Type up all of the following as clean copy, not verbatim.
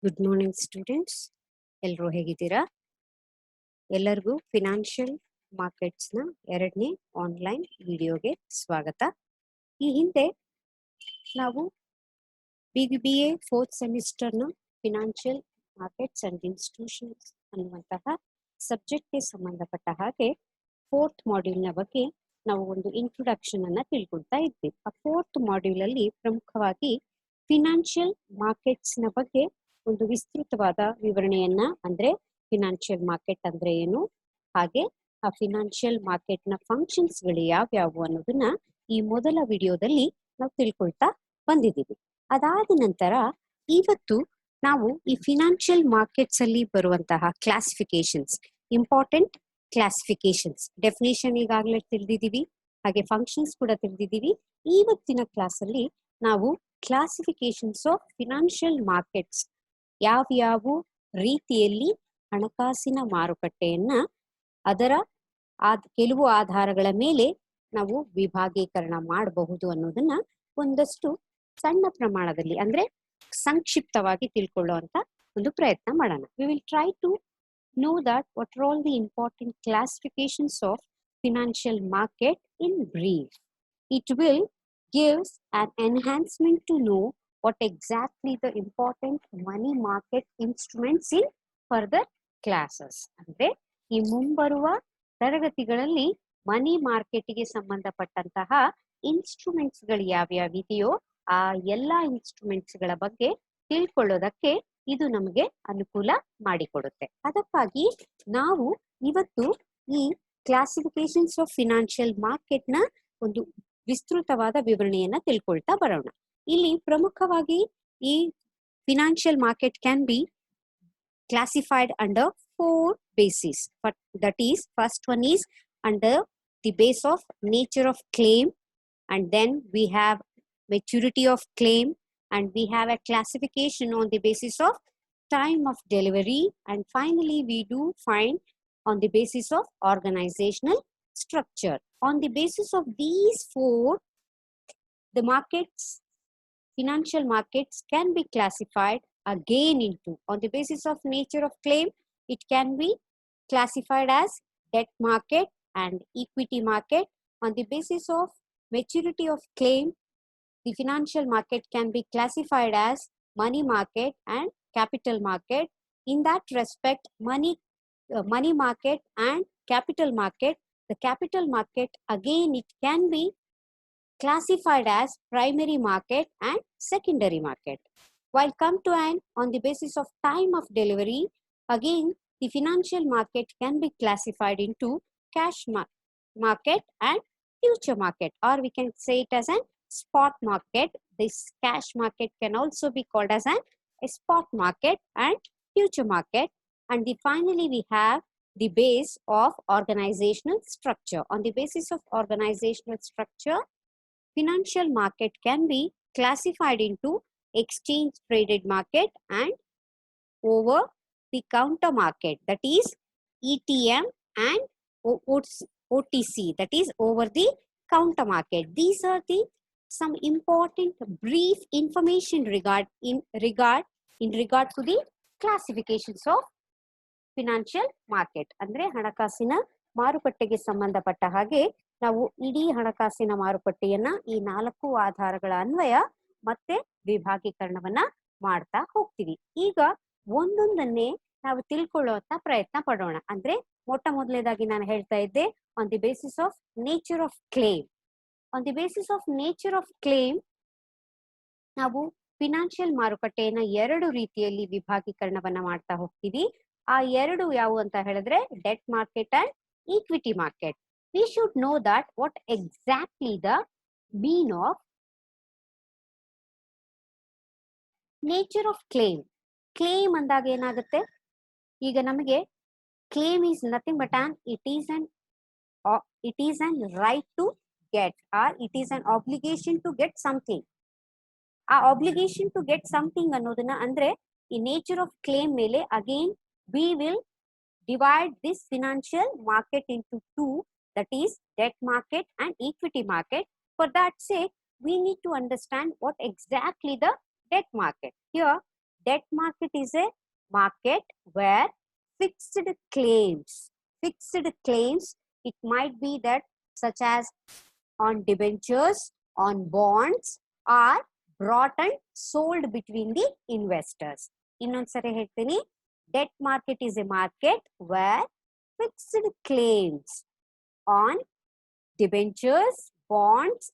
Good morning students. ಎಲ್ಲರೂ ಹೇಗಿದ್ದೀರಾ? ಎಲ್ಲರಿಗೂ ಫಿನಾನ್ಷಿಯಲ್ ಮಾರ್ಕೆಟ್ಸ್ನ 2ನೇ ಆನ್ಲೈನ್ ವಿಡಿಯೋಗೆ ಸ್ವಾಗತ. ಈ ಹಿಂದೆ ನಾವು BBA 4th ಸೆಮಿಸ್ಟರ್ನ ಫಿನಾನ್ಷಿಯಲ್ ಮಾರ್ಕೆಟ್ಸ್ ಅಂಡ್ ಇನ್ಸ್ಟಿಟ್ಯೂಷನ್ಸ್ ಅನ್ನುವಂತಹ ಸಬ್ಜೆಕ್ಟ್ಗೆ ಸಂಬಂಧಪಟ್ಟ ಹಾಗೆ 4th ಮಾಡ್ಯೂಲ್ನ ಬಗ್ಗೆ ನಾವು ಒಂದು ಇಂಟ್ರೊಡಕ್ಷನ್ ಅನ್ನ ತಿಳ್ಕೊಳ್ತಾ ಇದ್ವಿ. ಆ 4th ಮಾಡ್ಯೂಲ್ ಅಲ್ಲಿ ಪ್ರಮುಖವಾಗಿ ಫಿನಾನ್ಷಿಯಲ್ ಮಾರ್ಕೆಟ್ಸ್ನ ಬಗ್ಗೆ ಒಂದು ವಿಸ್ತೃತವಾದ ವಿವರಣೆಯನ್ನ, ಅಂದ್ರೆ ಫಿನಾನ್ಷಿಯಲ್ ಮಾರ್ಕೆಟ್ ಅಂದ್ರೆ ಏನು, ಹಾಗೆ ಆ ಫಿನಾನ್ಷಿಯಲ್ ಮಾರ್ಕೆಟ್ನ ಫಂಕ್ಷನ್ಸ್ಗಳು ಯಾವ್ಯಾವು ಅನ್ನೋದನ್ನ ಈ ಮೊದಲ ವಿಡಿಯೋದಲ್ಲಿ ನಾವು ತಿಳ್ಕೊಳ್ತಾ ಬಂದಿದ್ದೀವಿ. ಅದಾದ ನಂತರ ಇವತ್ತು ನಾವು ಈ ಫಿನಾನ್ಷಿಯಲ್ ಮಾರ್ಕೆಟ್ಸ್ ಅಲ್ಲಿ ಬರುವಂತಹ ಕ್ಲಾಸಿಫಿಕೇಶನ್ಸ್, ಇಂಪಾರ್ಟೆಂಟ್ ಕ್ಲಾಸಿಫಿಕೇಶನ್ಸ್, ಡೆಫಿನೇಷನ್ ಈಗಾಗಲೇ ತಿಳಿದಿದ್ದೀವಿ, ಹಾಗೆ ಫಂಕ್ಷನ್ಸ್ ಕೂಡ ತಿಳಿದಿದ್ದೀವಿ. ಇವತ್ತಿನ ಕ್ಲಾಸ್ ಅಲ್ಲಿ ನಾವು ಕ್ಲಾಸಿಫಿಕೇಶನ್ಸ್ ಆಫ್ ಫಿನಾನ್ಷಿಯಲ್ ಮಾರ್ಕೆಟ್ಸ್, ಯಾವ್ಯಾವ ರೀತಿಯಲ್ಲಿ ಹಣಕಾಸಿನ ಮಾರುಕಟ್ಟೆಯನ್ನ ಅದರ ಕೆಲವು ಆಧಾರಗಳ ಮೇಲೆ ನಾವು ವಿಭಾಗೀಕರಣ ಮಾಡಬಹುದು ಅನ್ನೋದನ್ನ ಒಂದಷ್ಟು ಸಣ್ಣ ಪ್ರಮಾಣದಲ್ಲಿ, ಅಂದ್ರೆ ಸಂಕ್ಷಿಪ್ತವಾಗಿ ತಿಳ್ಕೊಳ್ಳುವಂತ ಒಂದು ಪ್ರಯತ್ನ ಮಾಡೋಣ. We will try to know that what are all the important classifications of financial market in brief. It will give an enhancement to know what exactly the important money market instruments in further classes. ಅಂದ್ರೆ ಈ ಮುಂಬರುವ ತರಗತಿಗಳಲ್ಲಿ ಮನಿ ಮಾರ್ಕೆಟ್ಗೆ ಸಂಬಂಧಪಟ್ಟಂತಹ instruments ಗಳು ಯಾವ್ಯಾವಿದೆಯೋ ಆ ಎಲ್ಲಾ instruments ಗಳ ಬಗ್ಗೆ ತಿಳ್ಕೊಳ್ಳೋದಕ್ಕೆ ಇದು ನಮಗೆ ಅನುಕೂಲ ಮಾಡಿಕೊಡುತ್ತೆ. ಅದಕ್ಕಾಗಿ ನಾವು ಇವತ್ತು ಈ ಕ್ಲಾಸಿಫಿಕೇಶನ್ಸ್ ಆಫ್ ಫಿನಾನ್ಷಿಯಲ್ ಮಾರ್ಕೆಟ್ ನ ಒಂದು ವಿಸ್ತೃತವಾದ ವಿವರಣೆಯನ್ನ ತಿಳ್ಕೊಳ್ತಾ ಬರೋಣ. ಇಲ್ಲಿ ಪ್ರಮುಖವಾಗಿ ಈ financial market can be classified under 4 bases. But that is, first one is under the base of nature of claim, and then we have maturity of claim, and we have a classification on the basis of time of delivery, and finally we do find on the basis of organizational structure. On the basis of these 4, the markets, financial markets can be classified again into, on the basis of nature of claim, it can be classified as debt market and equity market. On the basis of maturity of claim, the financial market can be classified as money market and capital market. In that respect, money market and capital market, the capital market again it can be classified as primary market and secondary market. While come to an, on the basis of time of delivery, again the financial market can be classified into cash market and future market, or we can say it as an spot market. This cash market can also be called as a spot market and future market. And finally we have the base of organizational structure. On the basis of organizational structure, financial market can be classified into exchange traded market and over the counter market, that is ETM, and OTC, that is over the counter market. These are the some important brief information in regard to the classifications of financial market. ಅಂದ್ರೆ ಹಣಕಾಸಿನ ಮಾರುಕಟ್ಟೆಗೆ ಸಂಬಂಧಪಟ್ಟ ಹಾಗೆ ನಾವು ಇಡೀ ಹಣಕಾಸಿನ ಮಾರುಕಟ್ಟೆಯನ್ನ ಈ 4 ಆಧಾರಗಳ ಅನ್ವಯ ಮತ್ತೆ ವಿಭಾಗೀಕರಣವನ್ನ ಮಾಡ್ತಾ ಹೋಗ್ತೀವಿ. ಈಗ ಒಂದೊಂದನ್ನೇ ನಾವು ತಿಳ್ಕೊಳ್ಳುವಂತ ಪ್ರಯತ್ನ ಪಡೋಣ. ಅಂದ್ರೆ ಮೊದಲನೇದಾಗಿ ನಾನು ಹೇಳ್ತಾ ಇದ್ದೆ on the basis of nature of claim. On the basis of nature of claim ನಾವು ಫಿನಾನ್ಷಿಯಲ್ ಮಾರುಕಟ್ಟೆಯನ್ನ 2 ರೀತಿಯಲ್ಲಿ ವಿಭಾಗೀಕರಣವನ್ನ ಮಾಡ್ತಾ ಹೋಗ್ತೀವಿ. ಆ 2 ಯಾವುವು ಅಂತ ಹೇಳಿದ್ರೆ debt market and equity market. We should know that what exactly the mean of nature of claim. Claim ಅಂದಾಗ ಏನಾಗುತ್ತೆ, ಈಗ ನಮಗೆ claim is nothing but it is an right to get, or it is an obligation to get something. ಆ obligation to get something ಅನ್ನೋದನ್ನ ಅಂದ್ರೆ ಈ nature of claim ಮೇಲೆ again we will divide this financial market into 2, that is debt market and equity market. For that sake, we need to understand what exactly the debt market. Here debt market is a market where fixed claims, it might be that such as on debentures, on bonds are brought and sold between the investors. ಇನ್ನೊಂದ್ಸರಿ ಹೇಳ್ತೀನಿ, debt market is a market where fixed claims on debentures, bonds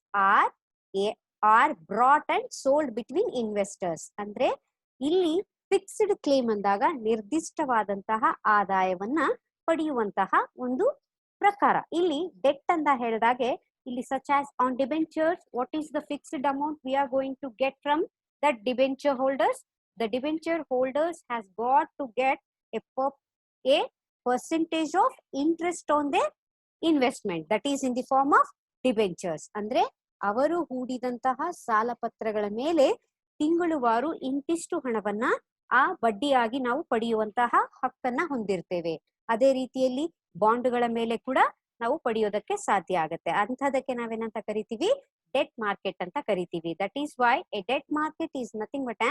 are brought and sold between investors. ಅಂದ್ರೆ ಇಲ್ಲಿ fixed claim ಅಂದಾಗ ನಿರ್ದಿಷ್ಟವಾದಂತಹ ಆದಾಯವನ್ನ ಪಡೆಯುವಂತಹ ಒಂದು ಪ್ರಕಾರ. ಇಲ್ಲಿ ಡೆಟ್ ಅಂತ ಹೇಳಿದಾಗೆ ಇಲ್ಲಿ such as on debentures, what is the fixed amount we are going to get from that debenture holders? The debenture holders has got to get a percentage of interest on their investment, that is in the form of debentures. ಅಂದ್ರೆ ಅವರು ಹೂಡಿದಂತಹ ಸಾಲ ಪತ್ರಗಳ ಮೇಲೆ ತಿಂಗಳುವಾರು ಇಂತಿಷ್ಟು ಹಣವನ್ನ ಆ ಬಡ್ಡಿಯಾಗಿ ನಾವು ಪಡೆಯುವಂತಹ ಹಕ್ಕನ್ನ ಹೊಂದಿರ್ತೇವೆ. ಅದೇ ರೀತಿಯಲ್ಲಿ ಬಾಂಡ್ಗಳ ಮೇಲೆ ಕೂಡ ನಾವು ಪಡೆಯೋದಕ್ಕೆ ಸಾಧ್ಯ ಆಗುತ್ತೆ. ಅಂಥದಕ್ಕೆ ನಾವೇನಂತ ಕರಿತೀವಿ, ಡೆಟ್ ಮಾರ್ಕೆಟ್ ಅಂತ ಕರಿತೀವಿ. That is why a debt market is nothing but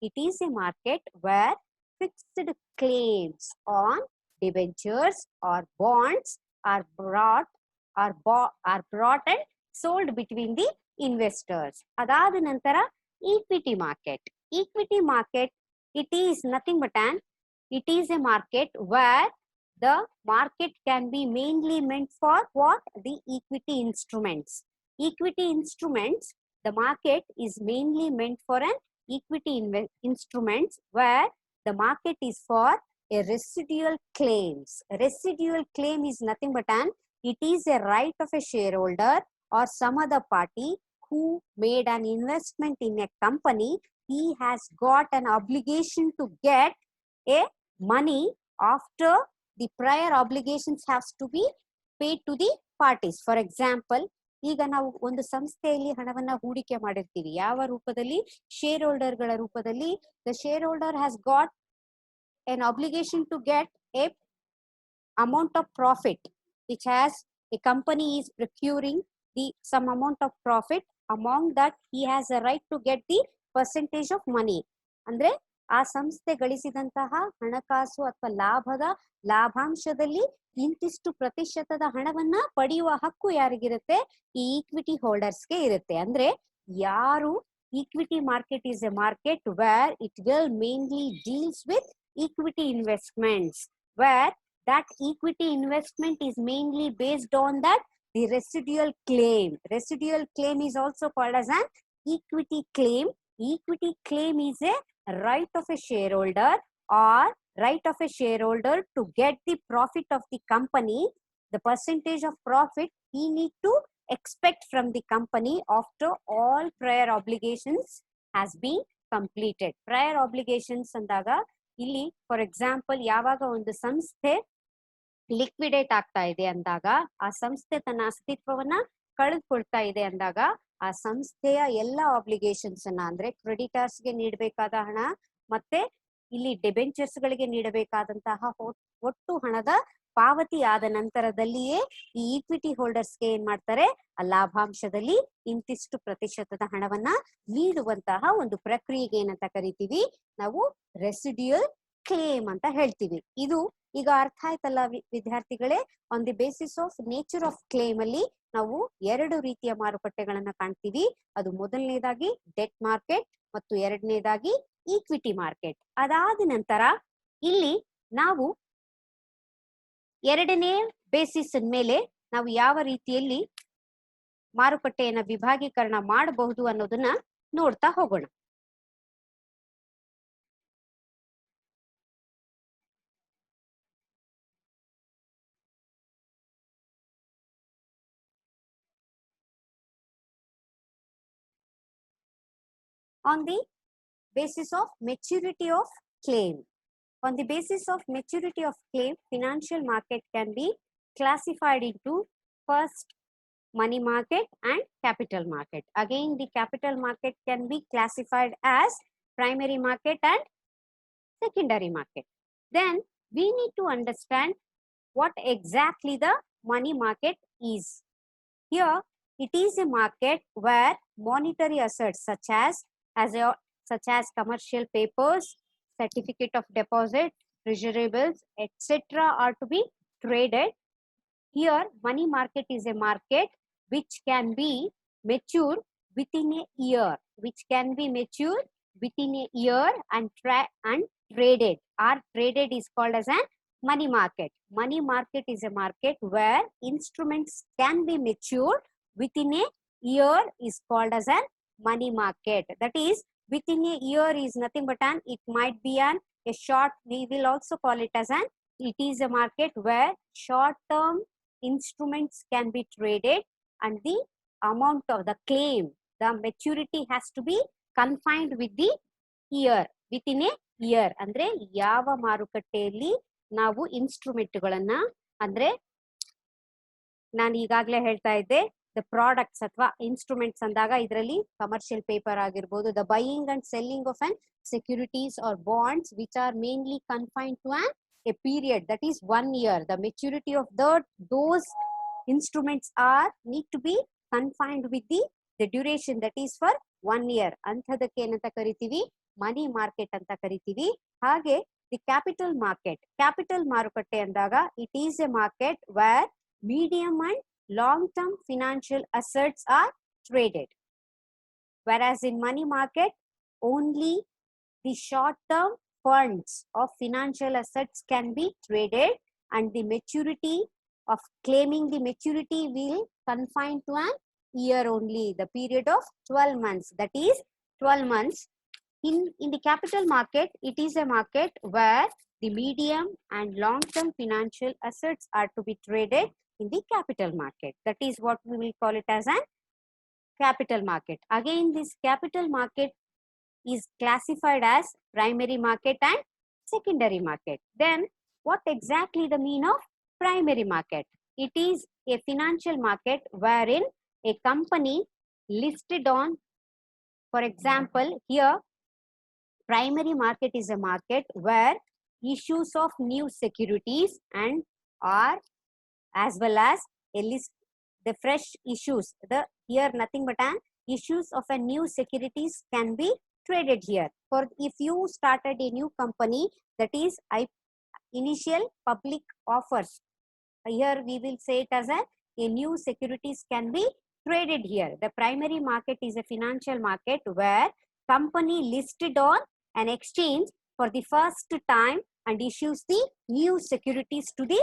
it is a market where fixed claims on debentures or bonds are brought and sold between the investors. Adad nantara equity market. Equity market, it is nothing but it is a market where the market can be mainly meant for what? The equity instruments. Equity instruments, the market is mainly meant for an equity instruments where the market is for a residual claims. Residual claim is nothing but it is a right of a shareholder or some other party who made an investment in a company. He has got an obligation to get a money after the prior obligations has to be paid to the parties. For example, ಈಗ ನಾವು ಒಂದು ಸಂಸ್ಥೆಯಲ್ಲಿ ಹಣವನ್ನ ಹೂಡಿಕೆ ಮಾಡಿರ್ತೀವಿ. ಯಾವ ರೂಪದಲ್ಲಿ? Share ಹೋಲ್ಡರ್ಗಳ ರೂಪದಲ್ಲಿ. The share holder has got an obligation to get a amount of profit, which has a company is procuring the some amount of profit. Among that he has a right to get the percentage of money. ಅಂದ್ರೆ ಆ ಸಂಸ್ಥೆ ಗಳಿಸಿದಂತಹ ಹಣಕಾಸು ಅಥವಾ ಲಾಭಾಂಶದಲ್ಲಿ ಇಂತಿಷ್ಟು ಪ್ರತಿಶತದ ಹಣವನ್ನ ಪಡೆಯುವ ಹಕ್ಕು ಯಾರಿಗಿರುತ್ತೆ? ಈ ಈಕ್ವಿಟಿ ಹೋಲ್ಡರ್ಸ್ಗೆ ಇರುತ್ತೆ. ಅಂದ್ರೆ ಯಾರು equity market is a market where it will mainly deals with equity investments, where that equity investment is mainly based on that the residual claim. Residual claim is also called as an equity claim. Equity claim is a right of a shareholder or right of a shareholder to get the profit of the company. The percentage of profit he need to expect from the company after all prior obligations has been completed. Prior obligations ಅಂದಾಗ ಇಲ್ಲಿ for example ಯಾವಾಗ ಒಂದು ಸಂಸ್ಥೆ liquidate ಆಗ್ತಾ ಇದೆ ಅಂದಾಗ, ಆ ಸಂಸ್ಥೆ ತನ್ನ ಅಸ್ತಿತ್ವವನ್ನ ಕಳೆದುಕೊಳ್ತಾ ಇದೆ ಅಂದಾಗ ಆ ಸಂಸ್ಥೆಯ ಎಲ್ಲ ಆಬ್ಲಿಗೇಷನ್ಸ್ ಅನ್ನ ಅಂದ್ರೆ ಕ್ರೆಡಿಟರ್ಸ್ ಗೆ ನೀಡಬೇಕಾದ ಹಣ ಮತ್ತೆ ಇಲ್ಲಿ ಡಿಬೆಂಚರ್ಸ್ ಗಳಿಗೆ ನೀಡಬೇಕಾದಂತಹ ಒಟ್ಟು ಹಣದ ಪಾವತಿ ಆದ ನಂತರದಲ್ಲಿಯೇ ಈ ಈಕ್ವಿಟಿ ಹೋಲ್ಡರ್ಸ್ಗೆ ಏನ್ ಮಾಡ್ತಾರೆ, ಆ ಲಾಭಾಂಶದಲ್ಲಿ ಇಂತಿಷ್ಟು ಪ್ರತಿಶತದ ಹಣವನ್ನ ನೀಡುವಂತಹ ಒಂದು ಪ್ರಕ್ರಿಯೆಗೆ ಏನಂತ ಕರಿತೀವಿ ನಾವು? ರೆಸಿಡ್ಯೂಯಲ್ ಕ್ಲೇಮ್ ಅಂತ ಹೇಳ್ತೀವಿ. ಇದು ಈಗ ಅರ್ಥ ಆಯ್ತಲ್ಲ ವಿದ್ಯಾರ್ಥಿಗಳೇ? On the basis of nature of claim ಅಲ್ಲಿ ನಾವು ಎರಡು ರೀತಿಯ ಮಾರುಕಟ್ಟೆಗಳನ್ನ ಕಾಣ್ತೀವಿ. ಅದು ಮೊದಲನೇದಾಗಿ ಡೆಟ್ ಮಾರ್ಕೆಟ್ ಮತ್ತು ಎರಡನೇದಾಗಿ ಈಕ್ವಿಟಿ ಮಾರ್ಕೆಟ್. ಅದಾದ ನಂತರ ಇಲ್ಲಿ ನಾವು ಎರಡನೇ ಬೇಸಿಸ್ ಮೇಲೆ ನಾವು ಯಾವ ರೀತಿಯಲ್ಲಿ ಮಾರುಕಟ್ಟೆಯನ್ನ ವಿಭಾಗೀಕರಣ ಮಾಡಬಹುದು ಅನ್ನೋದನ್ನ ನೋಡ್ತಾ ಹೋಗೋಣ. On the basis of maturity of claim. On the basis of maturity of claim, financial market can be classified into first money market and capital market. Again, the capital market can be classified as primary market and secondary market. Then we need to understand what exactly the money market is. Here, it is a market where monetary assets such as commercial papers, certificate of deposit, treasury bills, etc. are to be traded. Here, money market is a market which can be matured within a year, which can be matured within a year and traded. Or traded is called as a money market. Money market is a market where instruments can be matured within a year is called as a money market. That is, within a year is nothing but it might be a short, we will also call it as it is a market where short term instruments can be traded and the amount of the claim, the maturity has to be confined with the year, within a year. ಅಂದ್ರೆ ಯಾವ ಮಾರುಕಟ್ಟೆಯಲ್ಲಿ ನಾವು ಇನ್ಸ್ಟ್ರೂಮೆಂಟ್ಗಳನ್ನ, ಅಂದ್ರೆ ನಾನು ಈಗಾಗಲೇ ಹೇಳ್ತಾ ಇದ್ದೆ, the products ಅಥವಾ ಇನ್ಸ್ಟ್ರೂಮೆಂಟ್ಸ್ ಅಂದಾಗ ಇದರಲ್ಲಿ ಕಮರ್ಷಿಯಲ್ ಪೇಪರ್ ಆಗಿರ್ಬೋದು, the buying and selling of an securities or bonds which are mainly confined to a period that is 1 year. The maturity of those instruments are need to be confined with the duration that is for 1 year. ಅಂಥದಕ್ಕೆ ಏನಂತ ಕರಿತೀವಿ? Money market ಅಂತ ಕರಿತೀವಿ. ಹಾಗೆ the capital market, capital ಮಾರುಕಟ್ಟೆ ಅಂದಾಗ it is a market where medium and long term financial assets are traded, whereas in money market only the short term funds of financial assets can be traded and the maturity of claiming the maturity will confine to an year only, the period of 12 months, that is 12 months. In the capital market, it is a market where the medium and long term financial assets are to be traded in the capital market. That is what we will call it as a capital market. Again, this capital market is classified as primary market and secondary market. Then what exactly the meaning of primary market? It is a financial market wherein a company listed on, for example, here primary market is a market where issues of new securities and are as well as a list, the fresh issues, the here nothing but an issues of a new securities can be traded here. For if you started a new company, that is initial public offers, here we will say it as a new securities can be traded here. The primary market is a financial market where company listed on an exchange for the first time and issues the new securities to the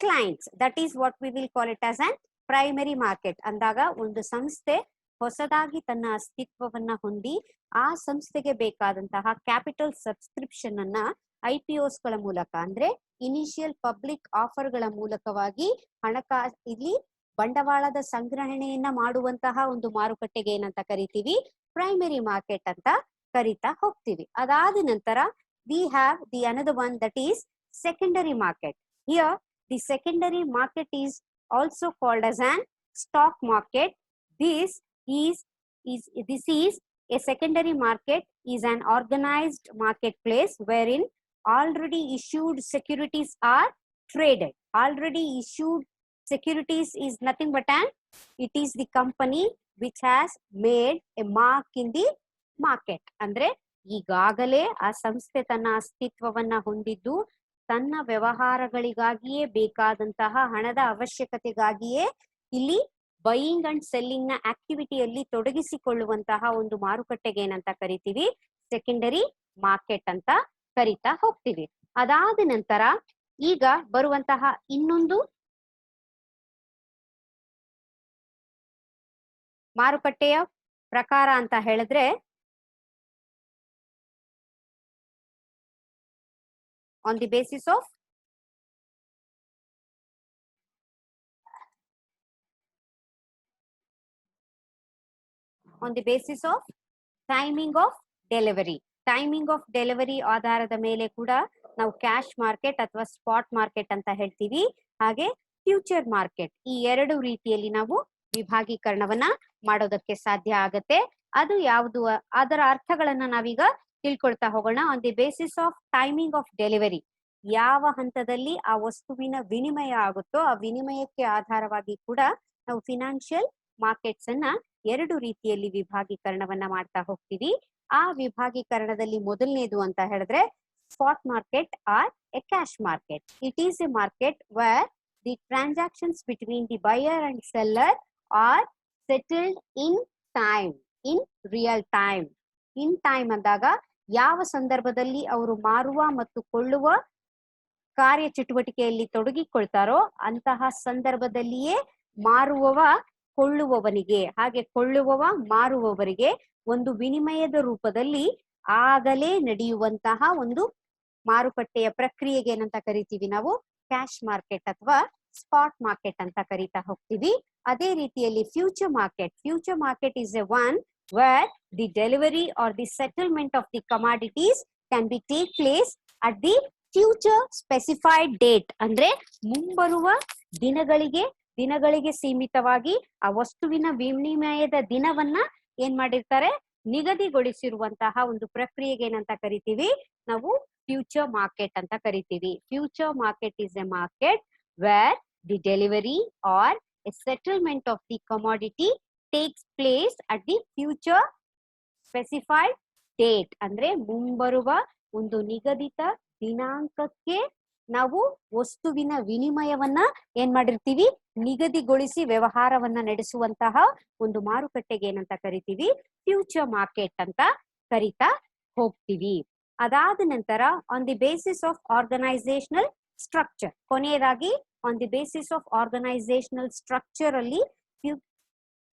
clients. That is what we will call it as a primary market. ಅಂದಾಗ ಒಂದು ಸಂಸ್ಥೆ ಹೊಸದಾಗಿ ತನ್ನ ಅಸ್ತಿತ್ವವನ್ನ ಹೊಂದಿ ಆ ಸಂಸ್ಥೆಗೆ ಬೇಕಾದಂತಹ capital subscription ಅನ್ನ IPOs ಗಳ ಮೂಲಕ, ಅಂದ್ರೆ ಇನಿಷಿಯಲ್ ಪಬ್ಲಿಕ್ ಆಫರ್ ಗಳ ಮೂಲಕವಾಗಿ ಇಲ್ಲಿ ಬಂಡವಾಳದ ಸಂಗ್ರಹಣೆಯನ್ನ ಮಾಡುವಂತಹ ಒಂದು ಮಾರುಕಟ್ಟೆಗೆ ಏನಂತ ಕರಿತೀವಿ? ಪ್ರೈಮರಿ ಮಾರ್ಕೆಟ್ ಅಂತ ಕರಿತಾ ಹೋಗ್ತೀವಿ. ಅದಾದ ನಂತರ we have the another one, that is secondary market. Here the secondary market is also called as an stock market. This is a secondary market is an organized marketplace wherein already issued securities are traded. Already issued securities is nothing but it is the company which has made a mark in the market. ಅಂದ್ರೆ ಈಗಾಗಲೇ ಆ ಸಂಸ್ಥೆ ತನ್ನ ಅಸ್ತಿತ್ವವನ್ನ ಹೊಂದಿದ್ದು ತನ್ನ ವ್ಯವಹಾರಗಳಿಗಾಗಿಯೇ ಬೇಕಾದಂತಹ ಹಣದ ಅವಶ್ಯಕತೆಗಾಗಿಯೇ ಇಲ್ಲಿ ಬೈಯಿಂಗ್ ಅಂಡ್ ಸೆಲ್ಲಿಂಗ್ ನ ಆಕ್ಟಿವಿಟಿಯಲ್ಲಿ ತೊಡಗಿಸಿಕೊಳ್ಳುವಂತಹ ಒಂದು ಮಾರುಕಟ್ಟೆಗೆ ಏನಂತ ಕರಿತೀವಿ? ಸೆಕೆಂಡರಿ ಮಾರ್ಕೆಟ್ ಅಂತ ಕರಿತಾ ಹೋಗ್ತೀವಿ. ಅದಾದ ನಂತರ ಈಗ ಬರುವಂತಹ ಇನ್ನೊಂದು ಮಾರುಕಟ್ಟೆಯ ಪ್ರಕಾರ ಅಂತ ಹೇಳಿದ್ರೆ on the basis of timing of delivery. Timing of delivery ಆಧಾರದ ಮೇಲೆ ಕೂಡ ನಾವು ಕ್ಯಾಶ್ ಮಾರ್ಕೆಟ್ ಅಥವಾ ಸ್ಪಾಟ್ ಮಾರ್ಕೆಟ್ ಅಂತ ಹೇಳ್ತೀವಿ. ಹಾಗೆ ಫ್ಯೂಚರ್ ಮಾರ್ಕೆಟ್, ಈ ಎರಡು ರೀತಿಯಲ್ಲಿ ನಾವು ವಿಭಾಗೀಕರಣವನ್ನ ಮಾಡೋದಕ್ಕೆ ಸಾಧ್ಯ ಆಗತ್ತೆ. ಅದು ಯಾವುದು, ಅದರ ಅರ್ಥಗಳನ್ನ ನಾವೀಗ ತಿಳ್ಕೊಳ್ತಾ ಹೋಗೋಣ. On the basis of timing of delivery, ಯಾವ ಹಂತದಲ್ಲಿ ಆ ವಸ್ತುವಿನ ವಿನಿಮಯ ಆಗುತ್ತೋ ಆ ವಿನಿಮಯಕ್ಕೆ ಆಧಾರವಾಗಿ ಕೂಡ ನಾವು ಫಿನಾನ್ಷಿಯಲ್ ಮಾರ್ಕೆಟ್ಸ್ ಅನ್ನ ಎರಡು ರೀತಿಯಲ್ಲಿ ವಿಭಾಗೀಕರಣವನ್ನ ಮಾಡ್ತಾ ಹೋಗ್ತೀವಿ. ಆ ವಿಭಾಗೀಕರಣದಲ್ಲಿ ಮೊದಲನೇದು ಅಂತ ಹೇಳಿದ್ರೆ spot market or a cash market. It is a market where the transactions between the buyer and seller are settled in time, in real time. In time ಅಂದಾಗ ಯಾವ ಸಂದರ್ಭದಲ್ಲಿ ಅವರು ಮಾರುವ ಮತ್ತು ಕೊಳ್ಳುವ ಕಾರ್ಯ ಚಟುವಟಿಕೆಯಲ್ಲಿ ತೊಡಗಿಕೊಳ್ತಾರೋ ಅಂತಹ ಸಂದರ್ಭದಲ್ಲಿಯೇ ಮಾರುವವ ಕೊಳ್ಳುವವನಿಗೆ, ಹಾಗೆ ಕೊಳ್ಳುವವ ಮಾರುವವರಿಗೆ ಒಂದು ವಿನಿಮಯದ ರೂಪದಲ್ಲಿ ಆಗಲೇ ನಡೆಯುವಂತಹ ಒಂದು ಮಾರುಕಟ್ಟೆಯ ಪ್ರಕ್ರಿಯೆಗೆ ಏನಂತ ಕರಿತೀವಿ ನಾವು ಕ್ಯಾಶ್ ಮಾರ್ಕೆಟ್ ಅಥವಾ ಸ್ಪಾಟ್ ಮಾರ್ಕೆಟ್ ಅಂತ ಕರೀತಾ ಹೋಗ್ತೀವಿ. ಅದೇ ರೀತಿಯಲ್ಲಿ future market is A one where the delivery R the settlement of the commodities can be take place at the future specified date. ಅಂದ್ರೆ ಮುಂಬರುವ ದಿನಗಳಿಗೆ ಸೀಮಿತವಾಗಿ ಆ ವಸ್ತುವಿನ ವಿನಿಮಯದ ದಿನವನ್ನ ಏನ್ ಮಾಡಿರ್ತಾರೆ, ನಿಗದಿಗೊಳಿಸಿರುವಂತಹ ಒಂದು ಪ್ರಕ್ರಿಯೆಗೆ ಏನಂತ ಕರಿತೀವಿ ನಾವು ಫ್ಯೂಚರ್ ಮಾರ್ಕೆಟ್ ಅಂತ ಕರಿತೀವಿ. Future market is a market where the delivery or a settlement of the commodity takes place at the future specified date. ಅಂದ್ರೆ ಮುಂಬರುವ ಒಂದು ನಿಗದಿತ ದಿನಾಂಕಕ್ಕೆ ನಾವು ವಸ್ತುವಿನ ವಿನಿಮಯವನ್ನ ಏನ್ ಮಾಡಿರ್ತೀವಿ, ನಿಗದಿಗೊಳಿಸಿ ವ್ಯವಹಾರವನ್ನ ನಡೆಸುವಂತಹ ಒಂದು ಮಾರುಕಟ್ಟೆಗೆ ಏನಂತ ಕರಿತೀವಿ, ಫ್ಯೂಚರ್ ಮಾರ್ಕೆಟ್ ಅಂತ ಕರಿತಾ ಹೋಗ್ತೀವಿ. ಅದಾದ ನಂತರ on the basis of organisational structure, ಕೊನೆಯದಾಗಿ on the basis of organisational structure ಅಲ್ಲಿ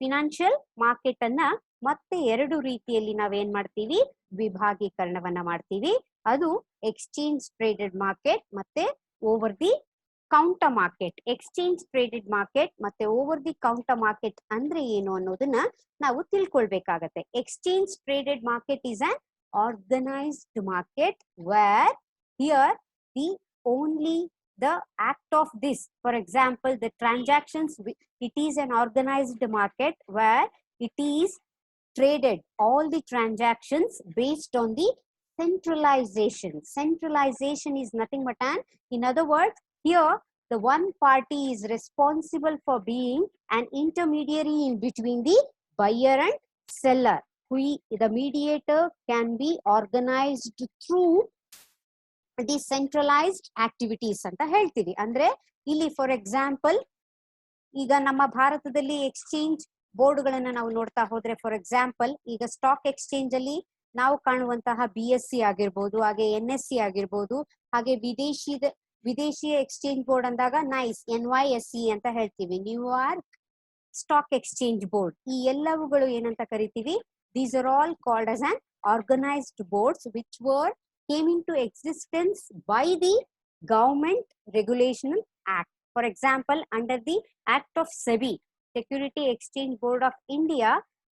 ಫಿನಾನ್ಷಿಯಲ್ ಮಾರ್ಕೆಟ್ ಅನ್ನ ಮತ್ತೆ ಎರಡು ರೀತಿಯಲ್ಲಿ ನಾವೇನ್ ಮಾಡ್ತೀವಿ, ವಿಭಾಗೀಕರಣವನ್ನ ಮಾಡ್ತೀವಿ. ಅದು ಎಕ್ಸ್ಚೇಂಜ್ ಟ್ರೇಡೆಡ್ ಮಾರ್ಕೆಟ್ ಮತ್ತೆ over the counter market. Exchange traded market ಮತ್ತೆ ಓವರ್ ದಿ ಕೌಂಟರ್ ಮಾರ್ಕೆಟ್ ಅಂದ್ರೆ ಏನು ಅನ್ನೋದನ್ನ ನಾವು ತಿಳ್ಕೊಳ್ಬೇಕಾಗತ್ತೆ. Exchange traded market is an organised market where here the only the act of this, for example the transactions, it is an organized market where it is traded all the transactions based on the centralization. Centralization is nothing but in other words, here the one party is responsible for being an intermediary in between the buyer and seller. The mediator can be organized through decentralised activities ಅಂತ ಹೇಳ್ತೀವಿ. ಅಂದ್ರೆ ಇಲ್ಲಿ for example ಈಗ ನಮ್ಮ ಭಾರತದಲ್ಲಿ exchange board ಗಳನ್ನ ನಾವು ನೋಡ್ತಾ ಹೋದ್ರೆ, ಫಾರ್ ಎಕ್ಸಾಂಪಲ್ ಈಗ ಸ್ಟಾಕ್ ಎಕ್ಸ್ಚೇಂಜ್ ಅಲ್ಲಿ ನಾವು ಕಾಣುವಂತಹ BSE ಆಗಿರ್ಬೋದು, ಹಾಗೆ NSE ಆಗಿರ್ಬೋದು, ಹಾಗೆ ವಿದೇಶಿಯ ಎಕ್ಸ್ಚೇಂಜ್ ಬೋರ್ಡ್ ಅಂದಾಗ NYSE ಅಂತ ಹೇಳ್ತೀವಿ, ನ್ಯೂಯಾರ್ಕ್ ಸ್ಟಾಕ್ ಎಕ್ಸ್ಚೇಂಜ್ ಬೋರ್ಡ್. ಈ ಎಲ್ಲವುಗಳು ಏನಂತ ಕರಿತೀವಿ, these are all called as on organised boards which were came into existence by the Government Regulation Act. For example, under the Act of SEBI, Security Exchange Board of India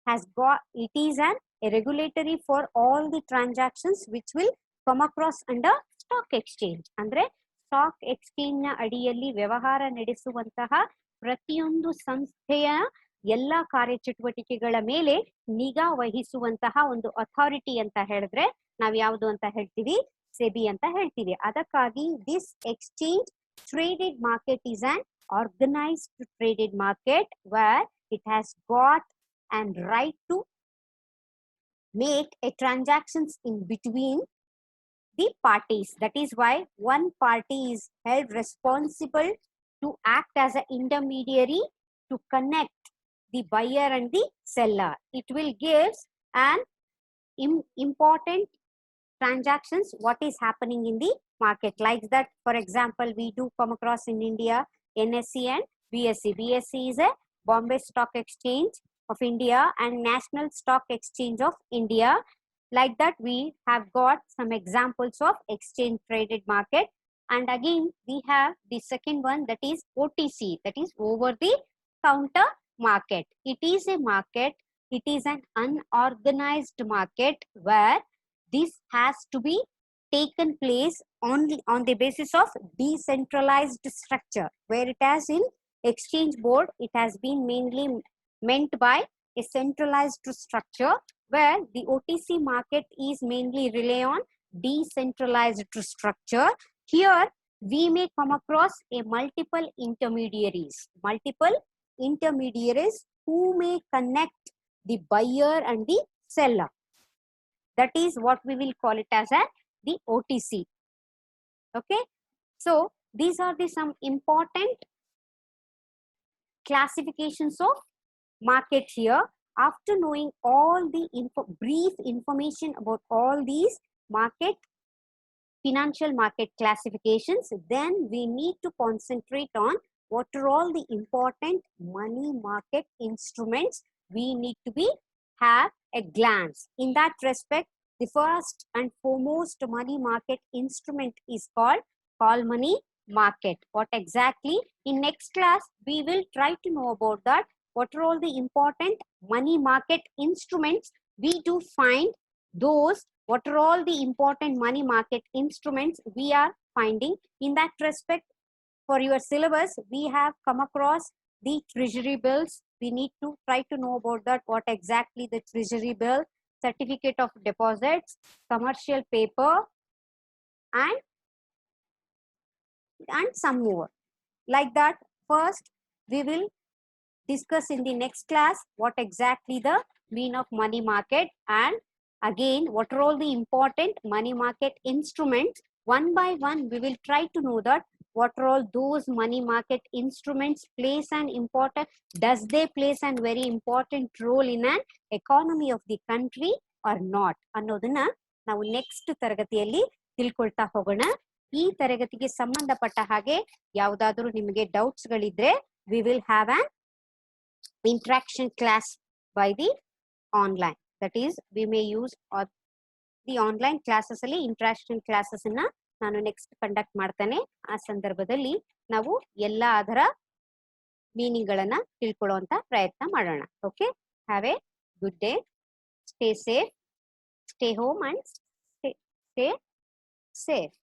has got, it is a regulatory for all the transactions which will come across under stock exchange. Andre stock exchange na adiyalli ವ್ಯವಹಾರ ನಡೆಸುವಂತಹ ಪ್ರತಿಯೊಂದು ಸಂಸ್ಥೆಯ ಎಲ್ಲಾ ಕಾರ್ಯಚಟುವಟಿಕೆಗಳ ಮೇಲೆ ನಿಗಾ ವಹಿಸುವಂತಹ ಒಂದು authority ಅಂತ ಹೇಳಿದ್ರೆ ನಾವ್ ಯಾವುದು ಅಂತ ಹೇಳ್ತೀವಿ, ಸೆಬಿ ಅಂತ ಹೇಳ್ತೀವಿ. ಅದಕ್ಕಾಗಿ this exchange traded market is an organised traded market where it has got and right to make a transactions in between the parties. That is why one party is held responsible to act as a intermediary to connect the buyer and the seller. It will give an important transactions what is happening in the market. Like that, for example, we do come across in India NSE and BSE. BSE is a Bombay Stock Exchange of India and National Stock Exchange of India. Like that, we have got some examples of exchange traded market. And again, we have the second one, that is OTC, that is over the counter market. It is a market, it is an unorganized market where this has to be taken place on the basis of decentralized structure, where it has in exchange board, it has been mainly meant by a centralized structure, where the OTC market is mainly rely on decentralized structure. Here we may come across a multiple intermediaries who may connect the buyer and the seller. That is what we will call it as the OTC. Okay, so these are the some important classifications of market here. After knowing all the brief information about all these financial market classifications, then we need to concentrate on what are all the important money market instruments we need to have a glance. In that respect, the first and foremost money market instrument is called call money market. What exactly? In next class, we will try to know about that. What are all the important money market instruments? We do find those. What are all the important money market instruments we are finding? In that respect, for your syllabus, we have come across the treasury bills. We need to try to know about that. What exactly the treasury bill, certificate of deposits, commercial paper, and some more. Like that, first we will discuss in the next class what exactly the mean of money market, and again what are all the important money market instruments. One by one we will try to know that what are all those money market instruments plays an important, does they plays a very important role in an economy of the country or not ಅನ್ನೋದನ್ನ ನಾವು next ತರಗತಿಯಲ್ಲಿ ತಿಳ್ಕೊಳ್ತಾ ಹೋಗೋಣ. ಈ ತರಗತಿಗೆ ಸಂಬಂಧಪಟ್ಟ ಹಾಗೆ ಯಾವುದಾದರೂ ನಿಮಗೆ doubts ಗಳಿದ್ರೆ we will have an interaction class by the online. That is, we may use the online classes ಅಲ್ಲಿ interaction classes ಅನ್ನ ನಾನು ನೆಕ್ಸ್ಟ್ ಕಂಡಕ್ಟ್ ಮಾಡ್ತಾನೆ. ಆ ಸಂದರ್ಭದಲ್ಲಿ ನಾವು ಎಲ್ಲ ಅದರ ಮೀನಿಂಗ್ ಗಳನ್ನ ತಿಳ್ಕೊಳ್ಳುವಂತ ಪ್ರಯತ್ನ ಮಾಡೋಣ. Okay, have A good day, stay safe, stay home and stay safe.